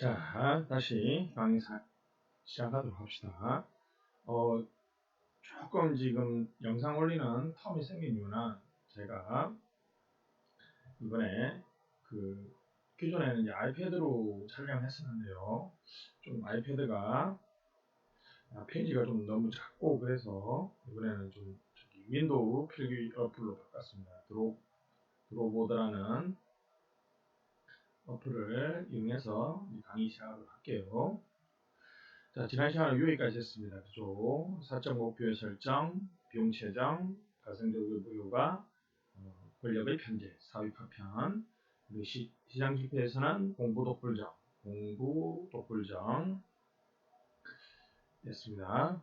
자, 다시 강의 시작하도록 합시다. 조금 지금 영상 올리는 텀이 생긴 이유는 제가 이번에 기존에는 이제 아이패드로 촬영했었는데요. 좀 아이패드가 페이지가 좀 너무 작고 그래서 이번에는 좀 윈도우 필기 어플로 바꿨습니다. 드로보드라는 어플을 이용해서 강의 시작하도록 할게요. 자, 지난 시간에 여기까지 했습니다. 그죠? 사적 목표의 설정, 비용 채정, 가성적 요가, 권력의 편제, 사회 파편, 그리고 시장 실패에서는 공부 독불정 됐습니다.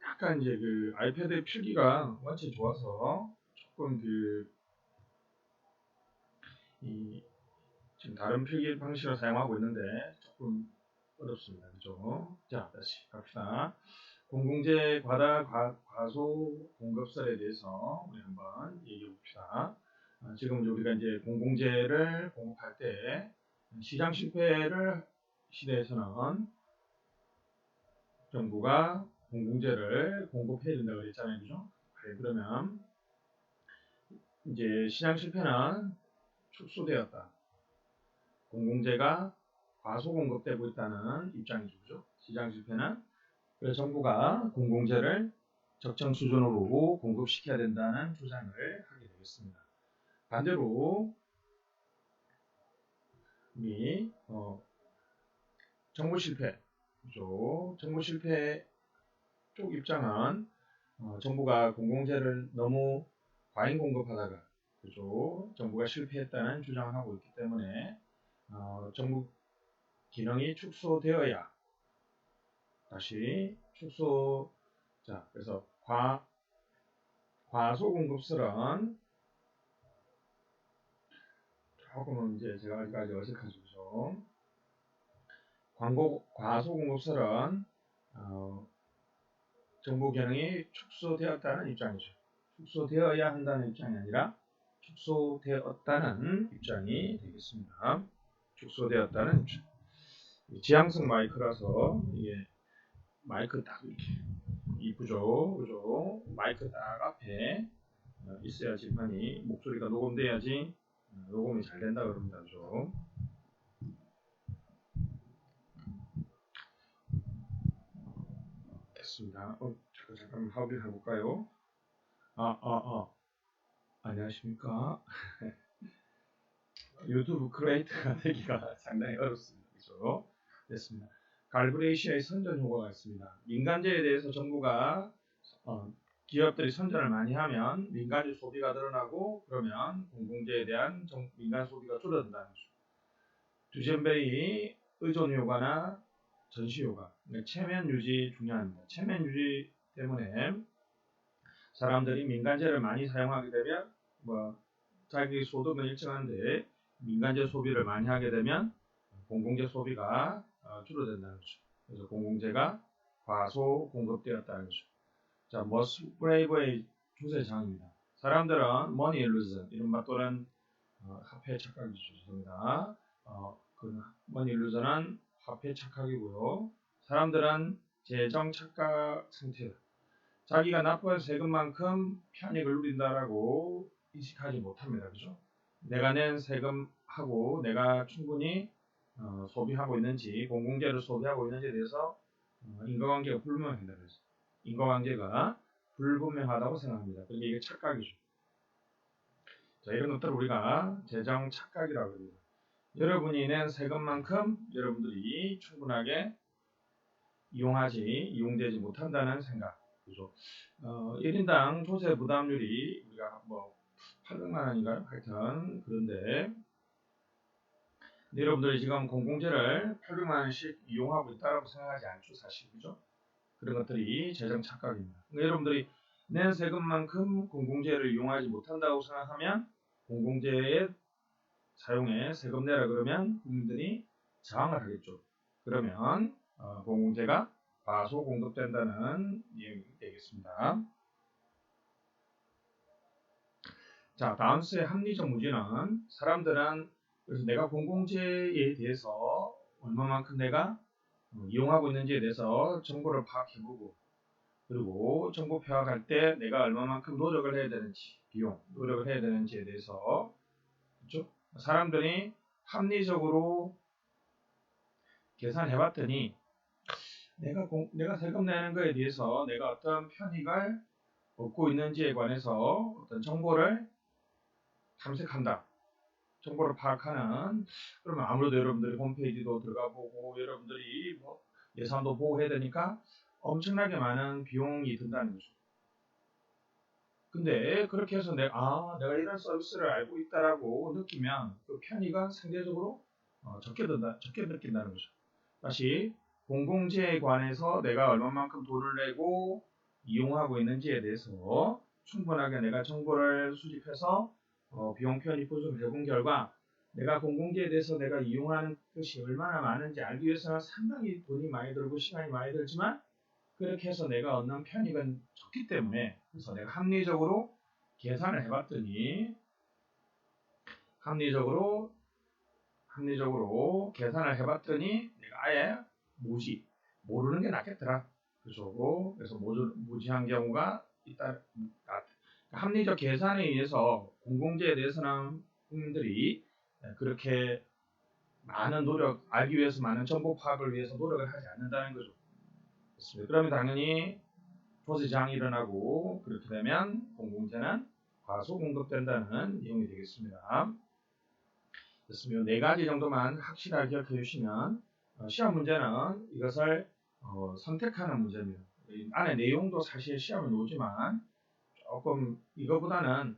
약간 이제 아이패드 필기가 원체 좋아서 조금 지금 다른 필기 방식을 사용하고 있는데 조금 어렵습니다. 그죠? 자, 다시 갑시다. 공공재 과소 공급설에 대해서 우리 한번 얘기해 봅시다. 지금 우리가 이제 공공재를 공급할 때 시장 실패를 시대에서는 정부가 공공재를 공급해야 된다고 그랬잖아요. 그죠? 그러면 이제 시장 실패는 축소되었다. 공공재가 과소 공급되고 있다는 입장이죠. 그죠? 시장 실패는 그래서 정부가 공공재를 적정 수준으로 공급시켜야 된다는 주장을 하게 되겠습니다. 반대로 우리 정부 실패, 그죠? 정부 실패 쪽 입장은 정부가 공공재를 너무 과잉 공급하다가, 그죠? 정부가 실패했다는 주장을 하고 있기 때문에 정부 기능이 축소되어야 다시 축소. 자, 그래서 과소 공급설은 조금은 이제 제가 아직까지 어색하죠. 그죠? 과소 공급설은 정부 기능이 축소되었다는 입장이죠. 축소되어야 한다는 입장이 아니라 축소되었다는 입장이 되겠습니다. 축소되었다는 입장. 지향성 마이크라서 이게 마이크 딱 이렇게 이쁘죠, 그죠? 마이크 딱 앞에 있어야지만이 목소리가 녹음돼야지 녹음이 잘 된다 그럽니다, 그죠? 됐습니다. 잠깐만 확인해 볼까요? 안녕하십니까? 유튜브 크리에이터가 되기가 상당히 어렵습니다, 그죠? 됐습니다. 갈브레이시아의 선전 효과가 있습니다. 민간재에 대해서 정부가 기업들이 선전을 많이 하면 민간재 소비가 늘어나고 그러면 공공재에 대한 민간 소비가 줄어든다는 거죠. 두젠베리 의존 효과나 전시 효과, 체면 유지 중요합니다. 체면 유지 때문에 사람들이 민간재를 많이 사용하게 되면 자기 소득은 일정한데 민간재 소비를 많이 하게 되면 공공재 소비가 줄어든다는 거죠. 그래서 공공재가 과소 공급되었다는 거죠. 자, 머스브레이브의 주세장입니다. 사람들은 머니 일루전, 이른바 또는 화폐 착각이죠. 죄송합니다. 머니 일루전은 화폐 착각이고요. 사람들은 재정 착각 상태다. 자기가 납부한 세금만큼 편익을 누린다라고 인식하지 못합니다. 그죠? 내가 낸 세금하고 내가 충분히 소비하고 있는지, 공공재를 소비하고 있는지에 대해서 인과관계가 불분명합니다. 그래서 인과관계가 불분명하다고 생각합니다. 그러니까 이게 착각이죠. 자, 이런 것들을 우리가 재정 착각이라고 합니다. 여러분이 낸 세금만큼 여러분들이 충분하게 이용되지 못한다는 생각. 그죠? 1인당 조세 부담률이 우리가 800만 원인가요? 하여튼 그런데 여러분들이 지금 공공재를 800만 원씩 이용하고 있다고 생각하지 않죠, 사실. 그죠? 그런 것들이 재정 착각입니다. 그러니까 여러분들이 낸 세금만큼 공공재를 이용하지 못한다고 생각하면 공공재의 사용에 세금 내라 그러면 국민들이 저항을 하겠죠. 그러면 공공재가 과소 공급된다는 내용이 되겠습니다. 자, 다음 수의 합리적 무지는 사람들은 그래서 내가 공공재에 대해서 얼마만큼 내가 이용하고 있는지에 대해서 정보를 파악해보고, 그리고 정보 파악할 때 내가 얼마만큼 노력을 해야 되는지, 비용, 노력을 해야 되는지에 대해서, 그렇죠? 사람들이 합리적으로 계산해봤더니 내가 세금 내는 거에 대해서 내가 어떤 편익을 얻고 있는지에 관해서 어떤 정보를 탐색한다. 정보를 파악하는, 그러면 아무래도 여러분들이 홈페이지도 들어가 보고 여러분들이 뭐 예산도 보고 해야 되니까 엄청나게 많은 비용이 든다는 거죠. 근데 그렇게 해서 내가 이런 서비스를 알고 있다라고 느끼면 그 편의가 상대적으로 적게 느낀다는 거죠. 다시 공공재에 관해서 내가 얼마만큼 돈을 내고 이용하고 있는지에 대해서 충분하게 내가 정보를 수집해서 비용 편의 분석을 해본 결과 내가 공공재에 대해서 내가 이용하는 것이 얼마나 많은지 알기 위해서는 상당히 돈이 많이 들고 시간이 많이 들지만 그렇게 해서 내가 얻는 편익은 적기 때문에 그래서 내가 합리적으로 계산을 해봤더니 합리적으로 계산을 해봤더니 내가 아예 모르는 게 낫겠더라. 그죠? 그래서 무지한 경우가 있다. 합리적 계산에 의해서 공공재에 대해서는 국민들이 그렇게 많은 알기 위해서 많은 정보 파악을 위해서 노력을 하지 않는다는 거죠. 그렇습니다. 그러면 당연히 조세장이 일어나고 그렇게 되면 공공재는 과소 공급된다는 내용이 되겠습니다. 됐습니다. 네 가지 정도만 확실하게 기억해 주시면 시험 문제는 이것을 선택하는 문제입니다. 안에 내용도 사실 시험에 나오지만 조금 이거보다는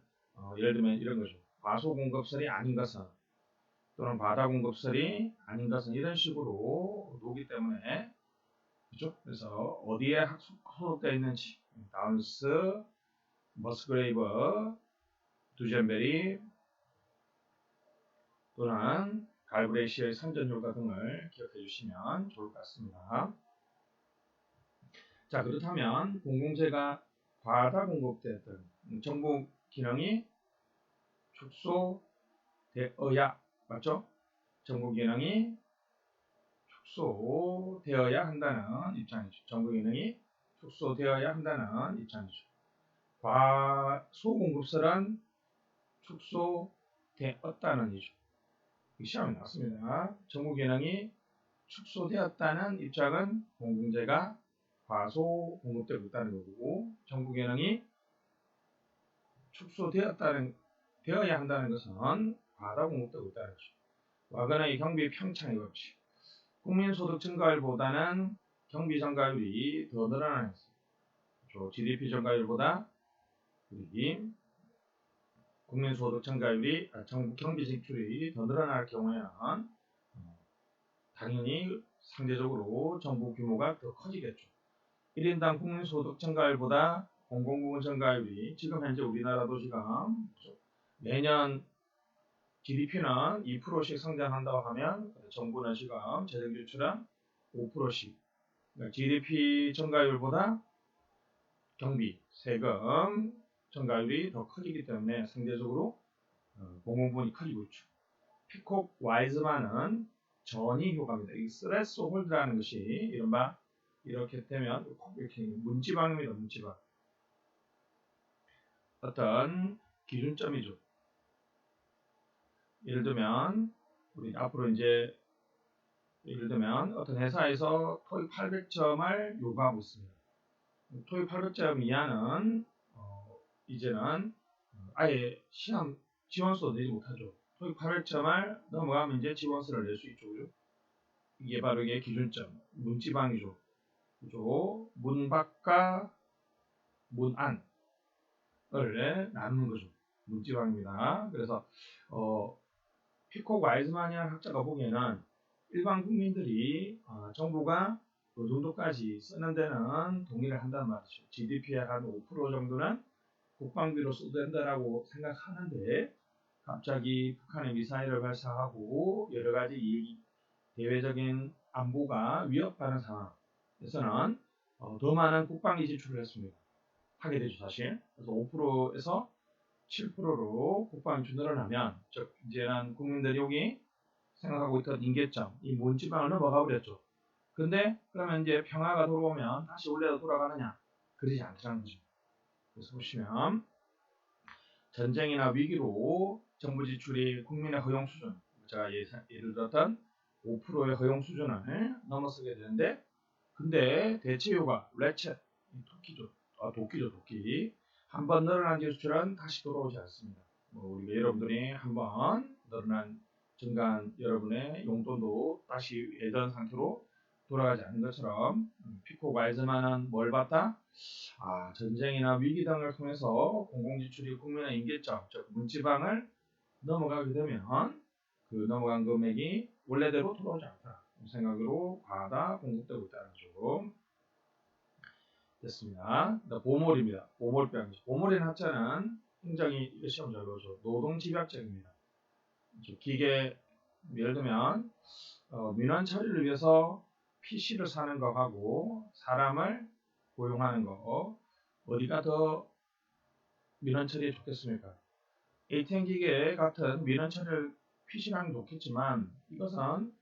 예를 들면 이런 거죠. 과소 공급설이 아닌 것은 또는 과다 공급설이 아닌 것은 이런 식으로 나오기 때문에 그렇죠? 그래서 어디에 소속되어 있는지 다운스, 머스그레이버, 두젠베리 또는 갈브레이시의 선전효과 등을 기억해 주시면 좋을 것 같습니다. 자, 그렇다면 공공재가 과다 공급되었던 정보 기능이 축소되어야 맞죠? 정보 기능이 축소되어야 한다는 입장이죠. 정보 기능이 축소되어야 한다는 입장이죠. 과소 공급설은 축소되었다는 이죠. 시험에 나왔습니다. 정보 기능이 축소되었다는 입장은 공공재가 과소 공급되고 있다는 거고 정보 기능이 되어야 한다는 것은 과다 공급되고 있다는 거죠. 와그너의 경비 평창의 법칙. 국민소득 증가율보다는 경비 증가율이 더 늘어나는 있습니다. GDP 증가율보다 우리 국민소득 증가율이 경비 지출이 더 늘어날 경우에는 당연히 상대적으로 정부 규모가 더 커지겠죠. 1인당 국민소득 증가율보다 공공부문 증가율이 지금 현재 우리나라도 지금 매년 GDP는 2%씩 성장한다고 하면 정부는 지금 재정지출은 5%씩 그러니까 GDP 증가율보다 경비, 세금 증가율이 더 커지기 때문에 상대적으로 공공부문이 커지고 있죠. 피콕 와이즈만은 전이 효과입니다. 이 스레스 홀드라는 것이 이른바 이렇게 되면 이렇게 문지방입니다. 문지방. 어떤 기준점이죠. 예를 들면 우리 앞으로 이제 예를 들면 어떤 회사에서 토익 800점을 요구하고 있습니다. 토익 800점 이하는 이제는 아예 시험 지원서도 내지 못하죠. 토익 800점을 넘어가면 이제 지원서를 낼 수 있죠. 그죠? 이게 바로 이게 기준점, 문지방이죠. 그죠? 문밖과 문안을 나누는 거죠. 문지방입니다. 그래서 피콕 와이즈만이라는 학자가 보기에는 일반 국민들이 정부가 그 정도까지 쓰는 데는 동의를 한단 말이죠. GDP의 한 5% 정도는 국방비로 써도 된다라고 생각하는데 갑자기 북한의 미사일을 발사하고 여러 가지 대외적인 안보가 위협하는 상황에서는 더 많은 국방비 지출을 하게 되죠, 사실. 그래서 5%에서 7%로 국방비 늘어나면, 즉, 이제는 국민들이 여기 생각하고 있던 임계점, 이 문지방을 넘어가 버렸죠. 근데 그러면 이제 평화가 돌아오면 다시 원래로 돌아가느냐? 그러지 않더라는 거죠. 그래서 보시면 전쟁이나 위기로 정부 지출이 국민의 허용 수준, 제가 예를 들었던 5%의 허용 수준을 넘어서게 되는데, 근데 대체 효과, 레쳇, 토끼죠. 도끼. 한번 늘어난 지출은 다시 돌아오지 않습니다. 우리가 여러분들이 한번 늘어난 증가한 여러분의 용돈도 다시 예전 상태로 돌아가지 않는 것처럼 피코 와이즈만은 뭘 봤다? 전쟁이나 위기 등을 통해서 공공지출이 국민의 임계점, 즉 문지방을 넘어가게 되면 그 넘어간 금액이 원래대로 돌아오지 않다. 이 생각으로 과다 공급되고 있다는 거죠. 됐습니다. 보몰입니다. 보몰병. 보몰의 합자는 굉장히 이거 시험 잘 보죠. 노동집약적입니다. 기계 예를 들면 민원 처리를 위해서 PC를 사는 거하고 사람을 고용하는 거 어디가 더 민원 처리에 좋겠습니까? ATM 기계 같은 민원 처리를 PC랑 좋겠지만 이것은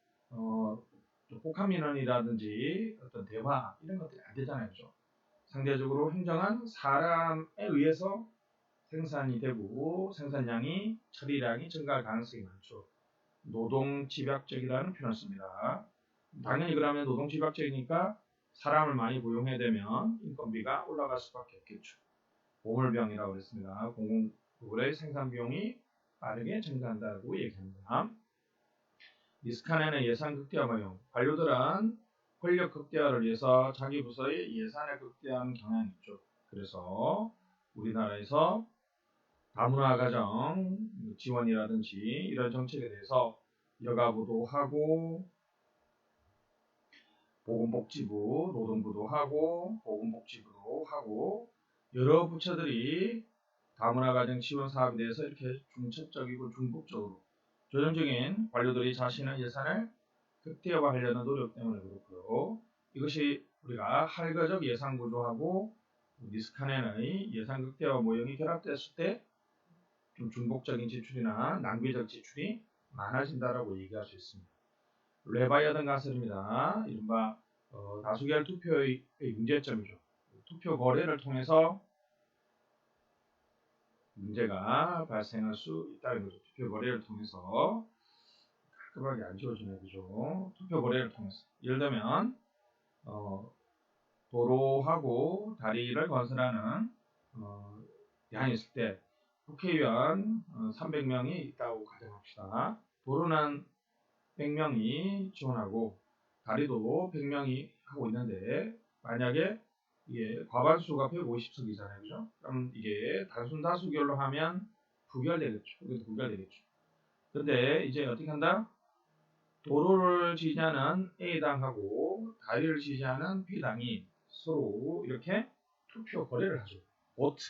복합 민원이라든지 어떤 대화 이런 것들이 안 되잖아요. 그렇죠? 상대적으로 행정은 사람에 의해서 생산이 되고 생산량이 처리량이 증가할 가능성이 많죠. 노동집약적이라는 표현을 씁니다. 당연히 그러면 노동집약적이니까 사람을 많이 고용해야 되면 인건비가 올라갈 수밖에 없겠죠. 보물병이라고 그랬습니다. 공공부의 생산 비용이 빠르게 증가한다고 얘기합니다. 리스칸에는 예산 극대화 모형. 관료들은 권력 극대화를 위해서 자기 부서의 예산을 극대화하는 경향이 있죠. 그래서 우리나라에서 다문화 가정 지원이라든지 이런 정책에 대해서 여가부도 하고 보건복지부, 노동부도 하고 보건복지부도 하고 여러 부처들이 다문화 가정 지원 사업에 대해서 이렇게 중첩적이고 중복적으로 조정적인 관료들이 자신의 예산을 극대화하려는 노력 때문에 그렇고요. 이것이 우리가 할거적 예산 구조하고 니스카넨의 예산 극대화 모형이 결합됐을 때 좀 중복적인 지출이나 낭비적 지출이 많아진다라고 얘기할 수 있습니다. 레바이어든 가설입니다. 이른바 다수결 투표의 문제점이죠. 투표 거래를 통해서 문제가 발생할 수 있다는 거죠. 투표 거래를 통해서 깔끔하게 안 지워지네, 그죠? 투표 거래를 통해서 예를 들면 도로하고 다리를 건설하는 대안이 있을 때 국회의원 300명이 있다고 가정합시다. 도로는 100명이 지원하고 다리도 100명이 하고 있는데 만약에 이게 과반수가 150석이잖아요. 그죠? 그럼 이게 단순 다수결로 하면 부결되겠죠. 이것도 부결되겠죠. 근데 이제 어떻게 한다? 도로를 지지하는 A당하고 다리를 지지하는 B당이 서로 이렇게 투표 거래를 하죠. 보트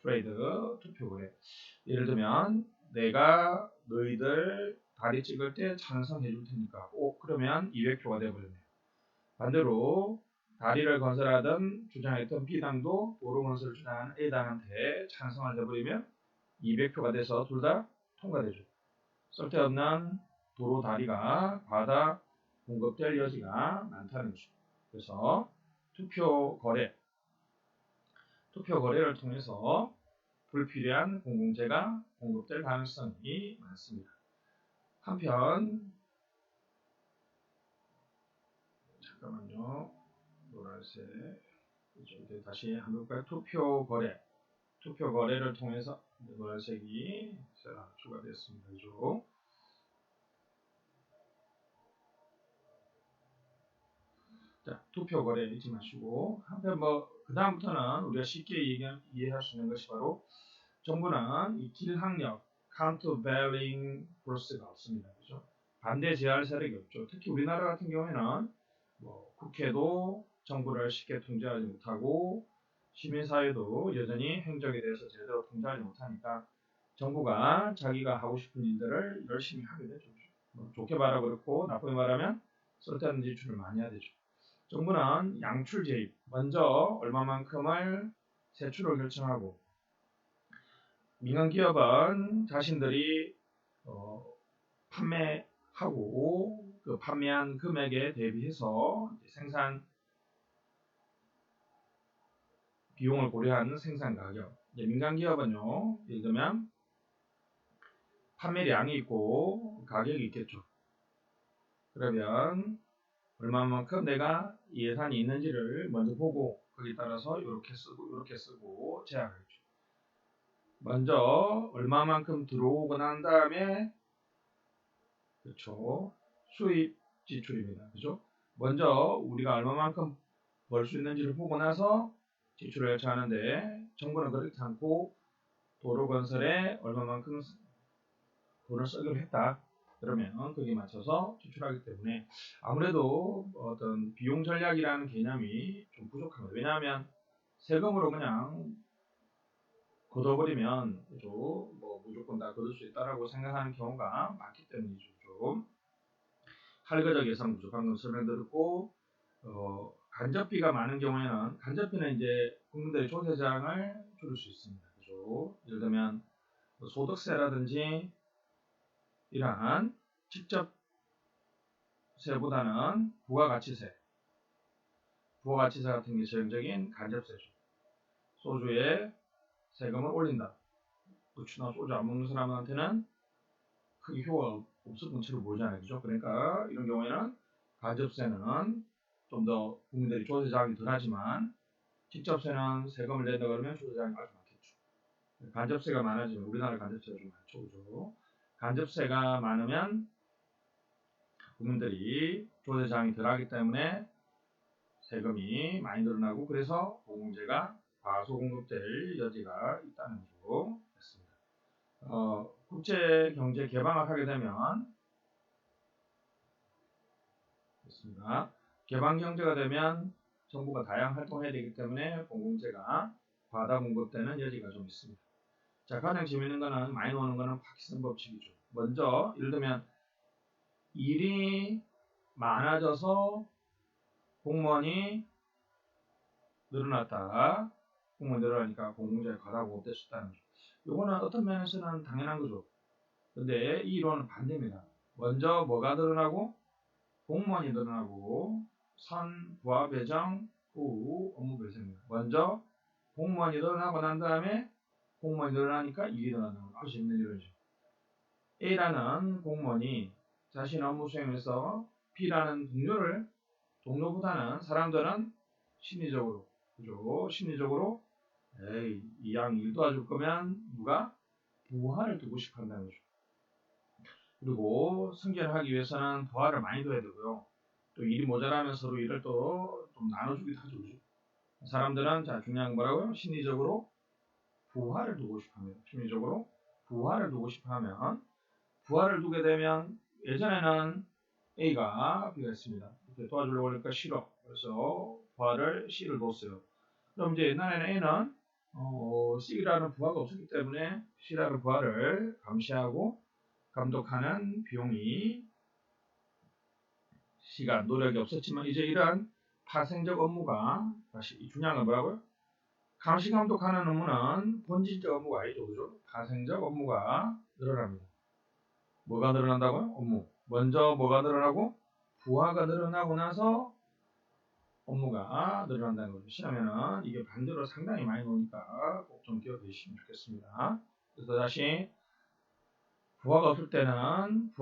트레이드 투표 거래. 예를 들면 내가 너희들 다리 찍을 때 찬성해 줄 테니까 그러면 200표가 되어버렸네요. 반대로 다리를 건설하던 주장했던 B당도 도로 건설을 주장하는 A당한테 찬성을 해버리면 200표가 돼서 둘 다 통과되죠. 쓸데없는 도로 다리가 과다 공급될 여지가 많다는 거죠. 그래서 투표 거래를 통해서 불필요한 공공재가 공급될 가능성이 많습니다. 한편 잠깐만요. 노란색 이쪽에 다시 한번 볼까요? 투표 거래를 통해서 노란색이 추가됐습니다. 그죠? 자, 투표 거래 잊지 마시고 한편 그 다음부터는 우리가 쉽게 이해할 수 있는 것이 바로 정부는 이 길항력 countervailing force가 없습니다. 그죠? 반대 제할 세력이 없죠. 특히 우리나라 같은 경우에는 국회도 정부를 쉽게 통제하지 못하고 시민사회도 여전히 행정에 대해서 제대로 통제하지 못하니까 정부가 자기가 하고 싶은 일들을 열심히 하게 되죠. 좋게 말하면 그렇고 나쁘게 말하면 쓸데없는 지출을 많이 해야 되죠. 정부는 양출 재입, 먼저 얼마만큼을 세출을 결정하고 민간 기업은 자신들이 판매할 하고 그 판매한 금액에 대비해서 생산 비용을 고려한 생산 가격. 민간 기업은요, 예를 들면 판매량이 있고 가격이 있겠죠. 그러면 얼마만큼 내가 예산이 있는지를 먼저 보고 거기에 따라서 이렇게 쓰고 제약하겠죠. 먼저 얼마만큼 들어오고 난 다음에 그렇죠. 수입 지출입니다. 그죠? 먼저 우리가 얼마만큼 벌 수 있는지를 보고 나서 지출을 하는데 정부는 그렇지 않고 도로 건설에 얼마만큼 돈을 쓰기로 했다. 그러면 거기에 맞춰서 지출하기 때문에 아무래도 어떤 비용 전략이라는 개념이 좀 부족합니다. 왜냐하면 세금으로 그냥 걷어버리면 뭐 무조건 다 걷을 수 있다라고 생각하는 경우가 많기 때문이죠. 좀 할거적 예산 구조 방금 설명드렸고 간접비가 많은 경우에는 간접비는 이제 국민들의 조세장을 줄일 수 있습니다. 그죠? 예를 들면 소득세라든지 이러한 직접 세보다는 부가가치세 같은 게 전형적인 간접세죠. 소주에 세금을 올린다. 맥주나 소주 안 먹는 사람한테는 크게 효과가 없을 것처럼 보이잖아요. 그죠? 그러니까 이런 경우에는 간접세는 좀 더 국민들이 조세자금이 덜하지만 직접세는 세금을 낸다 그러면 조세자금이 아주 많겠죠. 간접세가 많아지면 우리나라 간접세가 좀 많죠. 그죠? 간접세가 많으면 국민들이 조세자금이 덜하기 때문에 세금이 많이 늘어나고 그래서 공공재가 과소공급될 여지가 있다는 거죠. 됐습니다. 국제 경제 개방을 하게 되면 됐습니다. 개방 경제가 되면 정부가 다양한 활동을 해야 되기 때문에 공공재가 과다 공급되는 여지가 좀 있습니다. 자, 가장 재밌는 거는 많이 나오는 거는 파키슨 법칙이죠. 먼저 예를 들면 일이 많아져서 공무원이 늘어났다. 공무원이 늘어나니까 공공재가 과다 공급될 수 있다는 거죠. 이거는 어떤 면에서는 당연한 거죠. 근데 이 이론은 반대입니다. 먼저 뭐가 늘어나고 공무원이 늘어나고 선, 부하 배정, 후 업무 배정입니다. 먼저 공무원이 늘어나고 난 다음에 공무원이 늘어나니까 일이 늘어나는 거. 아주 재밌는 이론이죠. A라는 공무원이 자신 업무 수행에서 B라는 동료보다는 사람들은 심리적으로 그죠? 심리적으로 에이 이 양 일 도와줄 거면 누가 부하를 두고 싶어 한다는 거죠. 그리고 승계를 하기 위해서는 부하를 많이 둬야 되고요. 또 일이 모자라면 서로 일을 또 좀 나눠주기도 하죠. 사람들은 자 중요한 건 뭐라고요? 심리적으로 부하를 두고 싶어 합니다. 심리적으로 부하를 두고 싶어 하면 부하를 두게 되면 예전에는 A가 B가 있습니다. 이렇게 도와주려고 하니까 싫어. 그래서 부하를 C를 뒀어요. 그럼 이제 옛날에는 A는 C라는 부하가 없었기 때문에 C라는 부하를 감시하고 감독하는 비용이 시간, 노력이 없었지만 이제 이러한 파생적 업무가 다시 중요한 뭐라고요? 감시 감독하는 업무는 본질적 업무가 아니죠. 그죠? 파생적 업무가 늘어납니다. 뭐가 늘어난다고요? 업무. 먼저 뭐가 늘어나고 부하가 늘어나고 나서 업무가 늘어난다는 거죠. 시험에는 이게 반대로 상당히 많이 나오니까 꼭 좀 기억해 주시면 좋겠습니다. 그래서 다시 부하가 없을 때는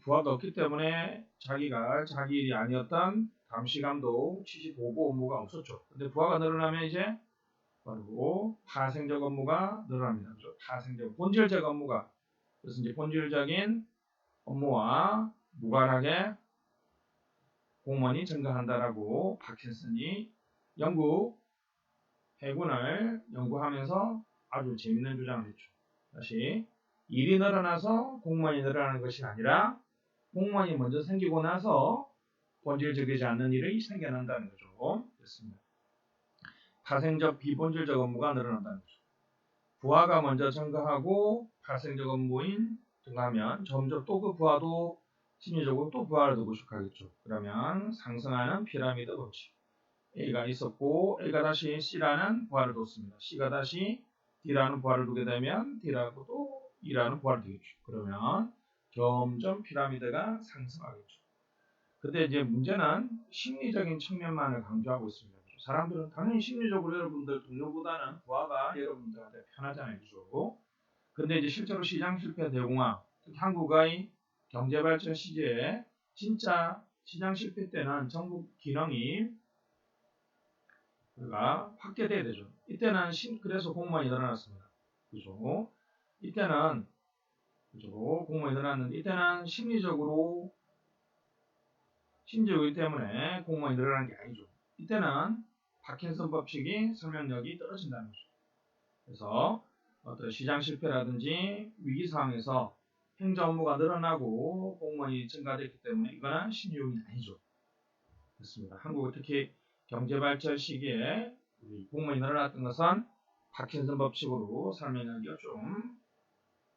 부하가 없기 때문에 자기가 자기 일이 아니었던 감시 감독, 취지 보고 업무가 없었죠. 근데 부하가 늘어나면 이제 바로 파생적 업무가 늘어납니다. 그렇죠? 파생적 본질적 업무가 그래서 이제 본질적인 업무와 무관하게 공무원이 증가한다라고 파킨슨이 영국 해군을 연구하면서 아주 재밌는 주장을 했죠. 다시 일이 늘어나서 공무원이 늘어나는 것이 아니라 공무원이 먼저 생기고 나서 본질적이지 않는 일이 생겨난다는 거죠. 됐습니다. 파생적 비본질적 업무가 늘어난다는 거죠. 부하가 먼저 증가하고 파생적 업무인 증가하면 점점 또 그 부하도 심리적으로 또 부하를 두고 싶어하겠죠. 그러면 상승하는 피라미드 법칙. A가 있었고 A가 다시 C라는 부하를 뒀습니다. C가 다시 D라는 부하를 두게 되면 D라고 또 E라는 부하를 두겠죠. 그러면 점점 피라미드가 상승하겠죠. 근데 이제 문제는 심리적인 측면만을 강조하고 있습니다. 사람들은 당연히 심리적으로 여러분들 동료보다는 부하가 여러분들한테 편하잖아요. 그죠? 근데 이제 실제로 시장 실패 대공황, 특히 한국의 경제 발전 시기에 진짜 시장 실패 때는 정부 기능이 확대돼야 되죠. 이때는 그래서 공무원이 늘어났습니다. 그죠? 이때는 그죠? 공무원이 늘어났는데 이때는 심리적이기 때문에 공무원이 늘어난 게 아니죠. 이때는 파킨슨 법칙이 설명력이 떨어진다는 거죠. 그래서 어떤 시장 실패라든지 위기 상황에서 행정 업무가 늘어나고 공무원이 증가됐기 때문에 이거는 신유용이 아니죠. 그렇습니다. 한국은 특히 경제 발전 시기에 공무원이 늘어났던 것은 파킨슨 법칙으로 설명하기가 좀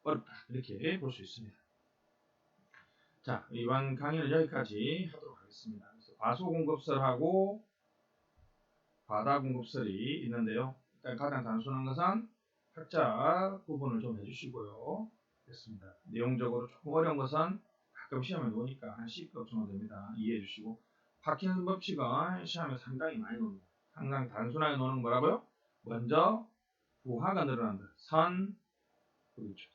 어렵다. 이렇게 볼 수 있습니다. 자, 이번 강의는 여기까지 하도록 하겠습니다. 그래서 과소 공급설하고 과다 공급설이 있는데요. 일단 가장 단순한 것은 학자 구분을 좀 해주시고요. 됐습니다. 내용적으로 조금 어려운 것은 가끔 시험에 놓으니까 한 C급 정도 됩니다. 이해해 주시고 파킨슨 법칙은 시험에 상당히 많이 놓습니다. 항상 단순하게 놓는 뭐라고요? 먼저 부하가 늘어난다. 그렇죠.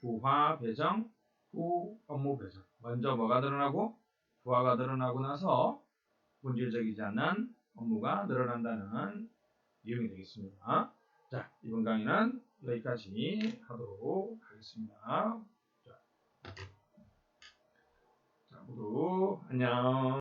부하, 배정, 후, 업무 배정. 먼저 뭐가 늘어나고 부하가 늘어나고 나서 본질적이지 않는 업무가 늘어난다는 내용이 되겠습니다. 자, 이번 강의는 여기까지 하도록 하겠습니다. 자, 모두 안녕.